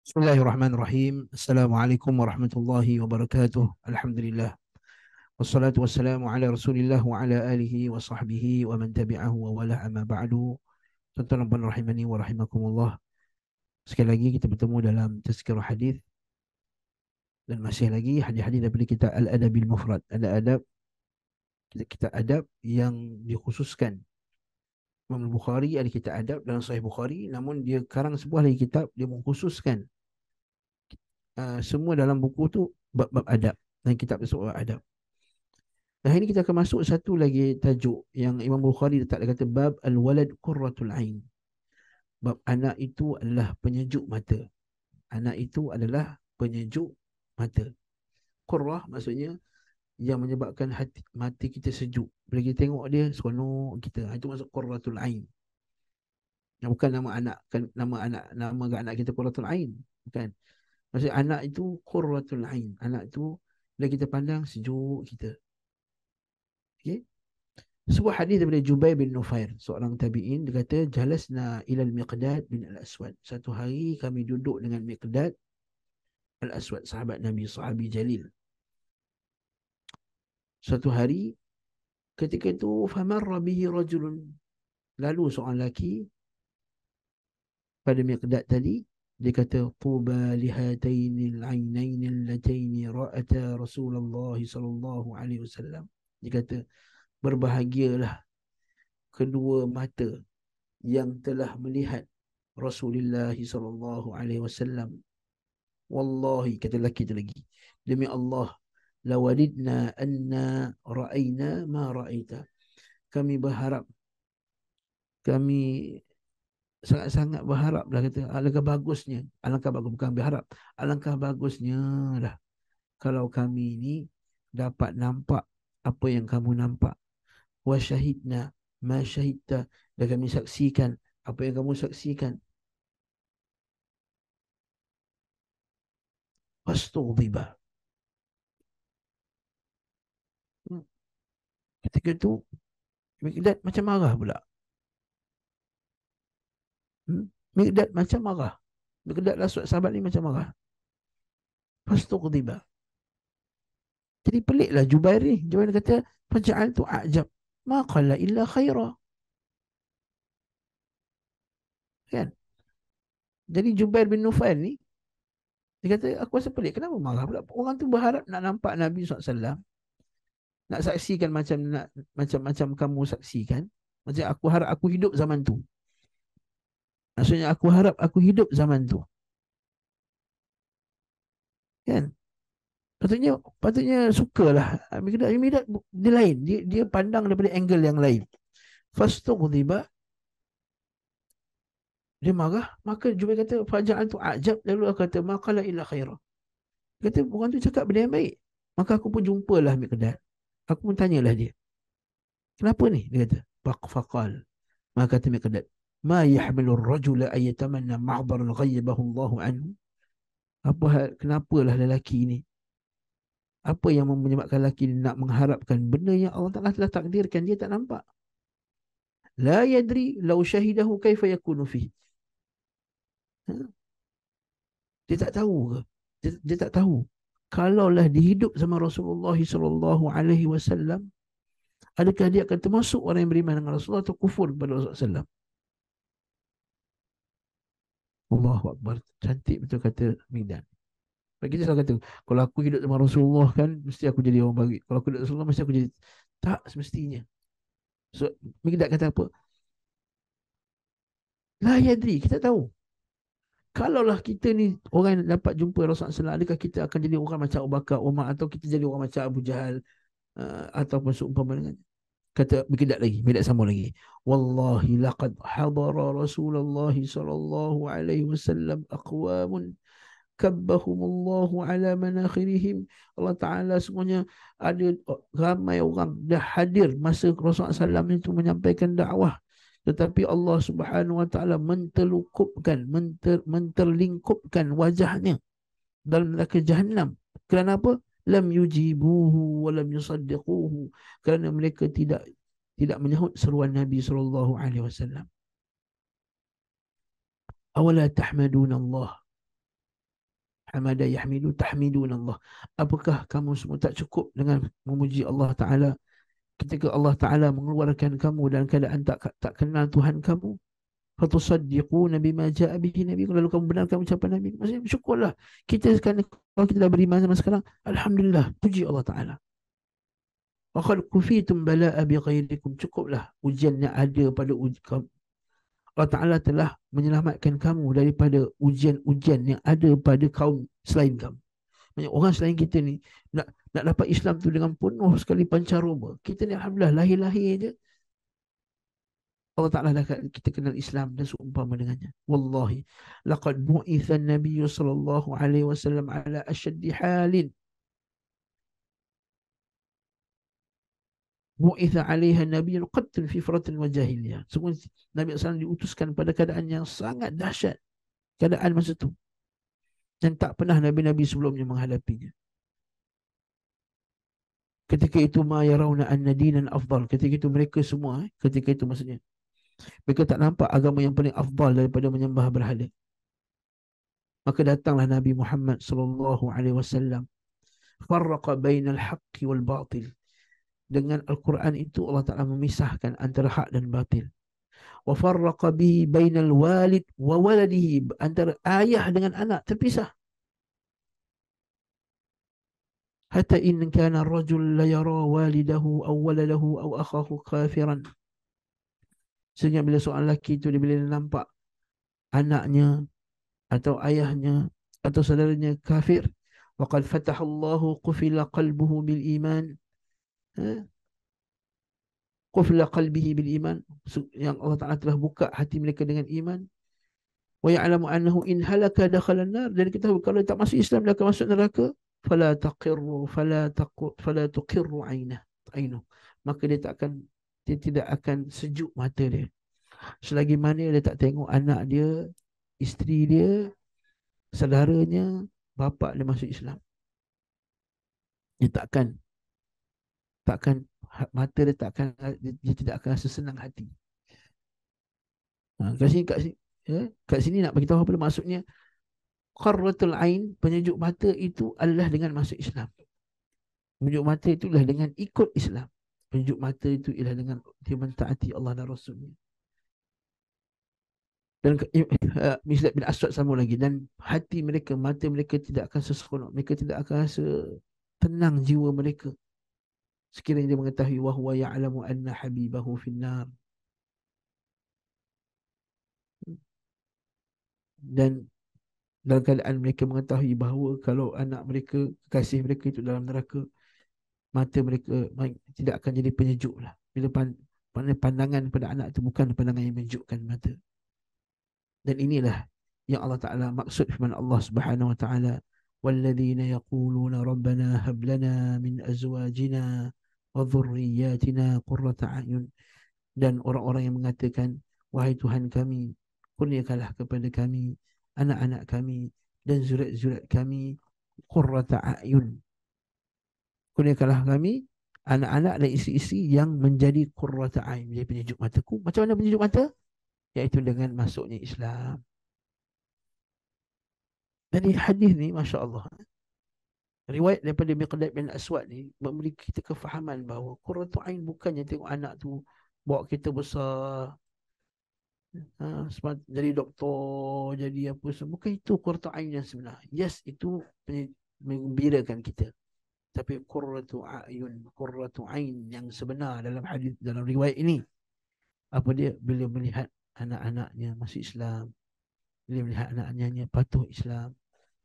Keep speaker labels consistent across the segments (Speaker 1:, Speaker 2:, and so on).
Speaker 1: Bismillahirrahmanirrahim. Assalamualaikum warahmatullahi wabarakatuh. Alhamdulillah. Wassalatu wassalamu ala Rasulillah wa ala alihi wa sahbihi wa man tabi'ahu wa wala amma ba'du. Tuan-tuan rahimani wa rahimakumullah. Sekali lagi kita bertemu dalam tazkirah hadis dan masih lagi hadis-hadis daripada kitab Al-Adabil Mufrad. Ada adab kita adab yang dikhususkan. Imam Bukhari ada kitab adab dalam Sahih Bukhari, namun dia karang sebuah lagi kitab dia mengkhususkan semua dalam buku tu bab-bab adab dan kitab tersebut adab. Dan hari ini kita akan masuk satu lagi tajuk yang Imam Bukhari letak, dia kata bab al-walad qurratul ain. Bab anak itu adalah penyejuk mata. Anak itu adalah penyejuk mata. Qurrah maksudnya yang menyebabkan hati, mati kita sejuk. Bila kita tengok dia, seronok kita. Itu maksud qurratul ain. Yang bukan nama anak, kan nama anak kita qurratul ain. Bukan. Maksud anak itu qurratul ain. Anak itu bila kita pandang sejuk kita. Okey. Sebuah hadis daripada Jubair bin Nufair, seorang tabi'in, dia kata jalasna ilal Miqdad bin Al-Aswad. Satu hari kami duduk dengan Miqdad Al-Aswad, sahabat Nabi, sahabi jalil. Satu hari ketika itu famarra bihi rajulun, lalu seorang lelaki pada Miqdad tadi, dia kata tuba lihatainil ainainil lataini ra'ata Rasulullah sallallahu alaihi wasallam. Dia kata berbahagialah kedua mata yang telah melihat Rasulullah sallallahu alaihi wasallam. Wallahi, kata lelaki itu lagi, demi Allah, lawadidna anna ra'ayna ma ra'aita. Kami berharap, kami sangat-sangat berharap lah, kata alangkah bagusnya, alangkah bagus, bukan berharap, alangkah bagusnya lah kalau kami ini dapat nampak apa yang kamu nampak. Wa syahidna ma syahidta, dan kami saksikan apa yang kamu saksikan. Fastughdiba. Ketika itu Miqdad macam marah pula. Miqdad macam marah. Miqdad lah sahabat ni macam marah. Fastughdiba. Jadi peliklah Jubair ni. Jubair kata faja'altu a'jab ma qala illa khaira. Kan? Jadi Jubair bin Nufail ni, dia kata aku rasa pelik, kenapa marah pula? Orang tu berharap nak nampak Nabi SAW, nak saksikan macam kamu saksikan. Macam aku harap aku hidup zaman tu. Maksudnya aku harap aku hidup zaman tu. Kan? Patutnya sukalah. Miqdad dia lain. Dia pandang daripada angle yang lain. Fastughdiba, dia marah. Maka Jubair kata faja'al tu ajab, lalu aku kata maqala illa khaira. Dia kata orang tu cakap benda yang baik. Maka aku pun jumpalah Miqdad. Aku pun tanyalah dia, kenapa ni? Dia kata faqal. Maka kata Miqdad, ma yahmilu ar-rajula ay yatamanna mahdaran ghayyabahu Allah anhu. Kenapalah lelaki ni, apa yang menyebabkan lelaki ni nak mengharapkan benda yang Allah Ta'ala telah takdirkan dia tak nampak. La yadri law syahidahu kaifa yakunu fi. Dia tak tahu ke? Dia tak tahu. Kalaulah dihidup sama Rasulullah sallallahu alaihi wasallam, adakah dia akan termasuk orang yang beriman dengan Rasulullah atau kufur kepada Rasulullah sallallahu. Allahu Akbar. Cantik betul kata Miqdad. Bagi kita selalu kata, kalau aku hidup sama Rasulullah kan, mesti aku jadi orang baik. Kalau aku hidup sama Rasulullah, mesti aku jadi. Tak semestinya. So, Miqdad kata apa? La yadri, kita tahu. Kalaulah kita ni orang yang dapat jumpa Rasulullah SAW, adakah kita akan jadi orang macam Abu Bakar, Umar, atau kita jadi orang macam Abu Jahal, ataupun seumpama dengan. Kata Miqdad lagi, Miqdad sambung lagi. Wallahi laqad hadara Rasulullah sallallahu alaihi wasallam aqwamun kabbahumullahu ala manakhirihim. Allah Ta'ala semuanya ada ramai orang dah hadir masa Rasulullah SAW itu menyampaikan dakwah, tetapi Allah Subhanahu Wa Ta'ala menterlingkupkan wajahnya dalam neraka Jahannam. Kerana apa? Lam yujibuhu wa lam yusaddiquhu. Kerana mereka tidak menyahut seruan Nabi sallallahu alaihi wasallam. Awala tahmadun Allah. Hamada yahmidu tahmidun Allah. Apakah kamu semua tak cukup dengan memuji Allah Ta'ala ketika Allah Ta'ala mengeluarkan kamu dalam keadaan tak kenal Tuhan kamu? Fatusaddiquna bima ja'a bihi Nabi. Lalu kamu benarkan ucapan Nabi. Maksudnya bersyukurlah. Kita sekarang, kalau kita dah beriman sama sekarang, Alhamdulillah, puji Allah Ta'ala. Wa qad kufitum bala'a bi ghairikum. Cukuplah ujian yang ada pada Allah Ta'ala telah menyelamatkan kamu daripada ujian-ujian yang ada pada kaum selain kamu. Banyak orang selain kita ni nak dapat Islam tu dengan penuh sekali pancaroba. Kita ni Alhamdulillah lahir-lahir je Allah Ta'ala dah kita kenal Islam dan seumpama dengannya. Wallahi laqad bu'itha an-nabiy sallallahu alaihi wasallam ala ashaddi halin bu'itha 'alaiha nabiyyun qatl fi faratin wa jahiliyah. Sungguh Nabi SAW diutuskan pada keadaan yang sangat dahsyat, keadaan masa itu, dan tak pernah nabi-nabi sebelumnya menghadapinya. Ketika itu ma yarawna anna dinan afdal. Ketika itu mereka semua, ketika itu maksudnya, mereka tak nampak agama yang paling afdal daripada menyembah berhala. Maka datanglah Nabi Muhammad sallallahu alaihi wasallam, farraqa bainal haqqi wal batil. Dengan Al-Quran itu Allah Ta'ala memisahkan antara hak dan batil. Wa farraqa bihi bainal walid wa waladihi. Antara ayah dengan anak terpisah. Hatta in kana ar-rajul la yara walidahu aw waladahu aw akhahu kafiran. Sehingga bila seorang lelaki itu bila dia nampak anaknya atau ayahnya atau saudaranya kafir, waqad fataha Allahu qufila qalbuhu bil iman. Qufla qalbihi bil iman, yang Allah Ta'ala telah buka hati mereka dengan iman. Wa ya'lamu annahu in halaka dakhala an-nar. Dan kita tahu kalau tak masuk Islam dia akan masuk neraka. Fala tuqirru ainu. Maka dia tidak akan sejuk mata dia selagi mana dia tak tengok anak dia, isteri dia, saudaranya, bapa dia masuk Islam. Dia takkan mata dia takkan, dia tidak akan rasa senang hati. Kat sini nak bagi tahu apa maksudnya qarratul ain, penyejuk mata itu adalah dengan masuk Islam. Penyejuk mata itu adalah dengan ikut Islam. Penyejuk mata itu ialah dengan dia mentaati Allah dan Rasulnya. Dan Misdaq bin Aswad sama lagi, dan hati mereka, mata mereka tidak akan seseronok, mereka tidak akan rasa tenang jiwa mereka sekiranya dia mengetahui wa huwa ya'lamu anna habibahu finnar. Dan dalam keadaan mereka mengetahui bahawa kalau anak mereka, kekasih mereka itu dalam neraka, mata mereka tidak akan jadi penyejuk lah. Bila pandangan pada anak itu bukan pandangan yang menyejukkan mata. Dan inilah yang Allah Ta'ala maksud firman Allah Subhanahu Wa Ta'ala, وَالَّذِينَ يَقُولُونَ رَبَّنَا هَبْ لَنَا مِنْ أَزْوَاجِنَا وَذُرِّيَّاتِنَا قُرَّةَ أَعْيُنٍ. Dan orang-orang yang mengatakan, wahai Tuhan kami, kurniakanlah kepada kami anak-anak kami dan zuriat-zuriat kami qurrata a'yun. Kurniakanlah kami anak-anak dan isteri-isteri yang menjadi qurrata a'yun, menjadi penyejuk mataku. Macam mana penyejuk mata? Iaitu dengan masuknya Islam. Jadi hadis ni Masya Allah, riwayat daripada Miqdad bin Aswad ni memberi kita kefahaman bahawa qurratu a'yun bukannya tengok anak tu bawa kereta besar, jadi doktor, jadi apa semua. Bukan itu qurratu ain yang sebenar. Yes, itu menggembirakan kita. Tapi qurratu ain yang sebenar dalam hadis, dalam riwayat ini, apa dia? Bila melihat anak-anaknya masuk Islam, bila melihat anak-anaknya patuh Islam,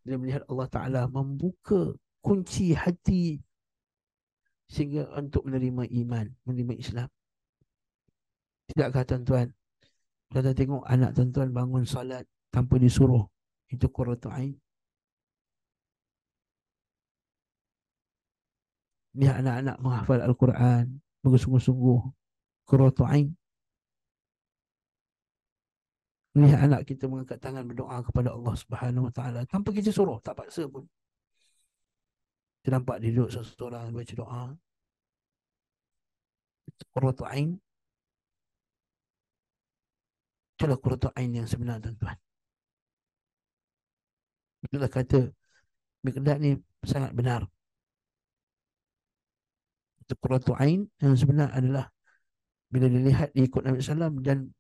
Speaker 1: bila melihat Allah Ta'ala membuka kunci hati sehingga untuk menerima iman, menerima Islam. Tidakkah tuan-tuan, kita tengok anak tuan-tuan bangun salat tanpa disuruh, itu qurratu ain. Lihat anak-anak menghafal Al-Quran bersungguh-sungguh, qurratu ain. Lihat anak kita mengangkat tangan berdoa kepada Allah Subhanahu Wa Taala tanpa kita suruh, tak paksa pun. Kita nampak dia duduk seorang baca doa, qurratu ain. Itulah qurratu ain yang sebenar, tuan-tuan. Itulah kata Miqdad ni sangat benar. Itu qurratu ain yang sebenar adalah bila dilihat dia ikut Nabi SAW dan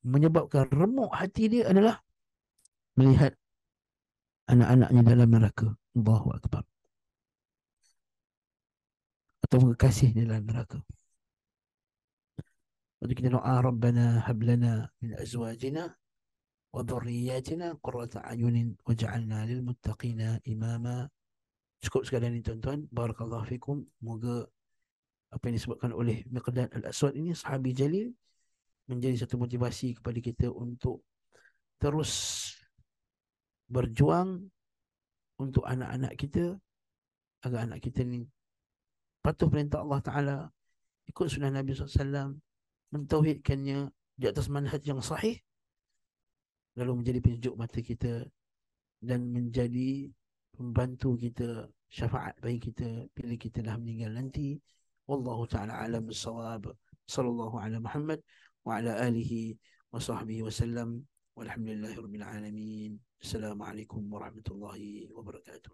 Speaker 1: menyebabkan remuk hati dia adalah melihat anak-anaknya dalam neraka. Allahu Akbar. Atau kekasihnya dalam neraka. Waktu kita doa, Rabbana hablana min azwajina wa dhurriyyatina qurrata ayunin waj'alna lil muttaqina imama. Cukup sekalian ini tuan-tuan. Barakallahu fikum. Moga apa yang disebutkan oleh Miqdad Al-Aswad ini, sahabi jalil, menjadi satu motivasi kepada kita untuk terus berjuang untuk anak-anak kita, agar anak kita ni patuh perintah Allah Ta'ala, ikut sunnah Nabi SAW, mentauhidkannya di atas manhaj yang sahih, lalu menjadi penyejuk mata kita dan menjadi pembantu kita, syafaat bagi kita bila kita dah meninggal nanti. Wallahu ta'ala alam bissawab. Sallallahu ala Muhammad wa ala alihi wa sahbihi wasallam. Walhamdulillahi rabbil alamin. Assalamualaikum warahmatullahi wabarakatuh.